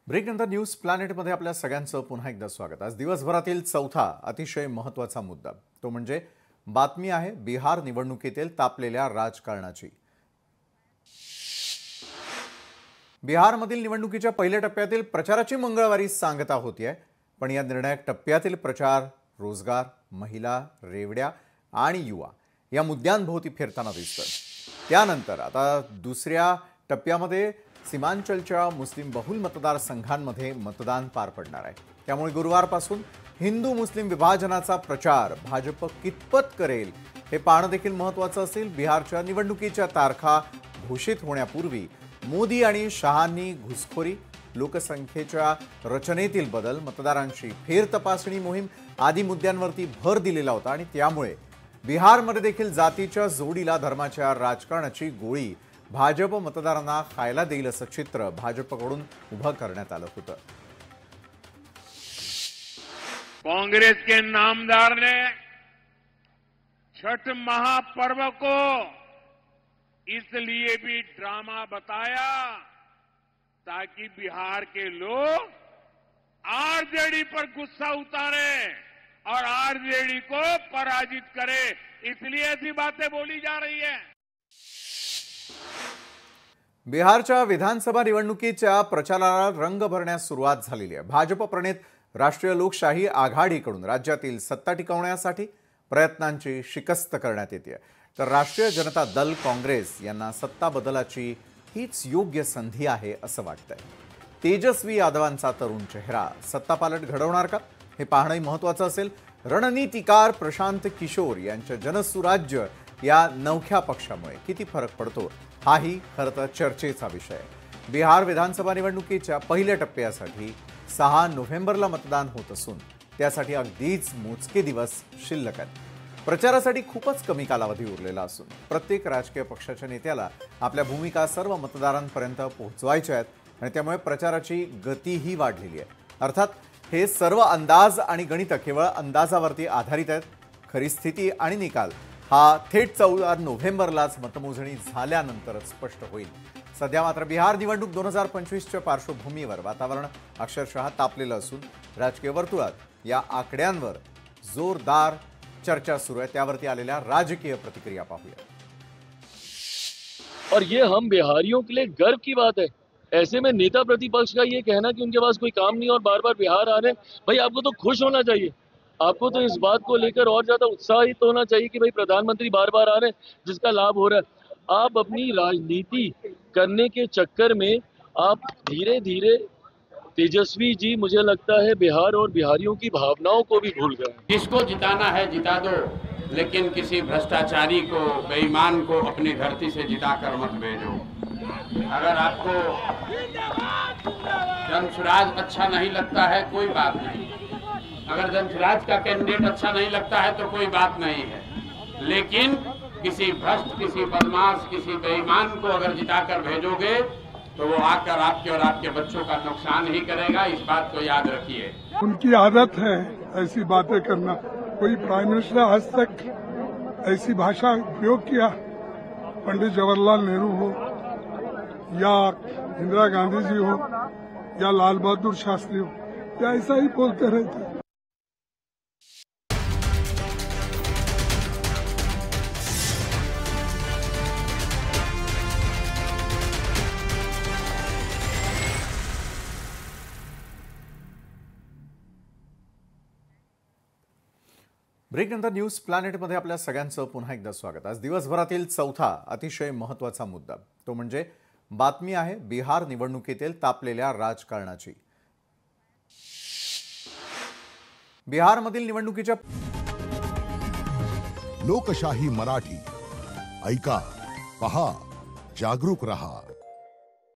ब्रेकनंतर news प्लॅनेटमध्ये आपल्या सगळ्यांचं पुन्हा एकदा स्वागत। आज दिवसभरातील चौथा अतिशय महत्त्वाचा मुद्दा तो म्हणजे बातमी आहे बिहार निवडणुकीतील तापलेल्या राजकारणाची। बिहारमधील निवडणुकीच्या पहिल्या टप्प्यातील प्रचाराची मंगळवारी सांगता होती आहे, पण या निर्णायक टप्प्यातील प्रचार रोजगार, महिला, रेवड्या आणि युवा या मुद्द्यांभोवती फिरताना दिसतोय। त्यानंतर आता दुसऱ्या टप्प्यामध्ये सीमांचलच्या मुस्लिम बहुल मतदारसंघांमध्ये मतदान पार पडणार आहे। त्यामुळे गुरुवारपासून हिंदू मुस्लिम विभाजनाचा प्रचार भाजप कितपत करेल हे पाहणं देखील महत्त्वाचं असेल। बिहारच्या निवडणुकीच्या तारखा घोषित होण्यापूर्वी मोदी आणि शहांनी घुसखोरी, लोकसंख्येच्या रचनेतील बदल, मतदारांची फेर तपासणी मोहीम आदी मुद्द्यांवरती भर दिलेला होता आणि त्यामुळे बिहारमध्ये देखील जातीच्या जोडीला धर्माच्या राजकारणाची गोळी भाजप मतदारांना खायला देईल असं चित्र भाजपकडून उभं करण्यात आलं होतं। कांग्रेस के नामदार ने छठ महापर्व को इसलिए भी ड्रामा बताया ताकि बिहार के लोग आरजेडी पर गुस्सा उतारे और आरजेडी को पराजित करे, इसलिए ऐसी बातें बोली जा रही है। बिहारच्या विधानसभा निवडणुकीच्या प्रचाराला रंग भरण्यास सुरुवात झालेली आहे। भाजप प्रणित राष्ट्रीय लोकशाही आघाडीकडून राज्यातील सत्ता टिकवण्यासाठी प्रयत्नांची शिकस्त करण्यात येते, तर राष्ट्रीय जनता दल काँग्रेस यांना सत्ता बदलाची हीच योग्य संधी आहे असं वाटतंय। तेजस्वी यादवांचा तरुण चेहरा सत्तापालट घडवणार का हे पाहणंही महत्त्वाचं असेल। रणनीतिकार प्रशांत किशोर यांच्या जनसुराज्य या नवख्या पक्षामुळे किती फरक पडतो हाही खरं तर चर्चेचा विषय आहे। बिहार विधानसभा निवडणुकीच्या पहिल्या टप्प्यासाठी 6 नोव्हेंबरला मतदान होत असून त्यासाठी अगदीच मोजके दिवस शिल्लक आहेत। प्रचारासाठी खूपच कमी कालावधी उरलेला असून प्रत्येक राजकीय पक्षाच्या नेत्याला आपल्या भूमिका सर्व मतदारांपर्यंत पोहोचवायच्या आहेत आणि त्यामुळे प्रचाराची गतीही वाढलेली आहे। अर्थात हे सर्व अंदाज आणि गणित केवळ अंदाजावरती आधारित आहेत। खरी स्थिती आणि निकाल हा थेट 14 नोव्हेंबरलाच मतमोजणी झाल्यानंतरच स्पष्ट होईल। सध्या मात्र बिहार निवडणूक 2025च्या पार्श्वभूमीवर वातावरण अक्षरशः तापलेलं असून राजकीय वर्तुळात या आकड्यांवर जोरदार चर्चा सुरू आहे। त्यावरती आलेल्या राजकीय प्रतिक्रिया पाहूया। और ये हम बिहारियों के लिए गर्व की बात है। ऐसे में नेता प्रतिपक्ष का ये कहना कि उनके पास कोई काम नहीं और बार बार बिहार आ रहे हैं, भाई आपको तो खुश होना चाहिए। आपको तो इस बात को लेकर और ज्यादा उत्साहित होना चाहिए कि भाई प्रधानमंत्री बार बार आ रहे हैं जिसका लाभ हो रहा है। आप अपनी राजनीति करने के चक्कर में आप धीरे धीरे तेजस्वी जी मुझे लगता है बिहार और बिहारियों की भावनाओं को भी भूल गए। जिसको जिताना है जिता दो, लेकिन किसी भ्रष्टाचारी को, बेईमान को अपनी धरती से जिताकर मत भेजो। अगर आपको जनसुराज अच्छा नहीं लगता है कोई बात नहीं, अगर जनसुराज का कैंडिडेट अच्छा नहीं लगता है तो कोई बात नहीं है, लेकिन किसी भ्रष्ट, किसी बदमाश, किसी बेईमान को अगर जिताकर भेजोगे तो वो आकर आपके और आपके बच्चों का नुकसान ही करेगा। इस बात को याद रखिए। उनकी आदत है ऐसी बातें करना। कोई प्राइम मिनिस्टर आज तक ऐसी भाषा उपयोग किया? पंडित जवाहरलाल नेहरू हो या इंदिरा गांधी जी हो या लाल बहादुर शास्त्री हो, या ऐसा ही बोलते रहते हैं। ब्रेकनंतर न्यूज प्लॅनेटमध्ये आपल्या सगळ्यांचं पुन्हा एकदा स्वागत। आज दिवसभरातील चौथा अतिशय महत्त्वाचा मुद्दा तो म्हणजे बातमी आहे बिहार निवडणुकीतील तापलेल्या राजकारणाची। बिहारमधील निवडणुकीच्या लोकशाही मराठी ऐका, पहा, जागरूक रहा।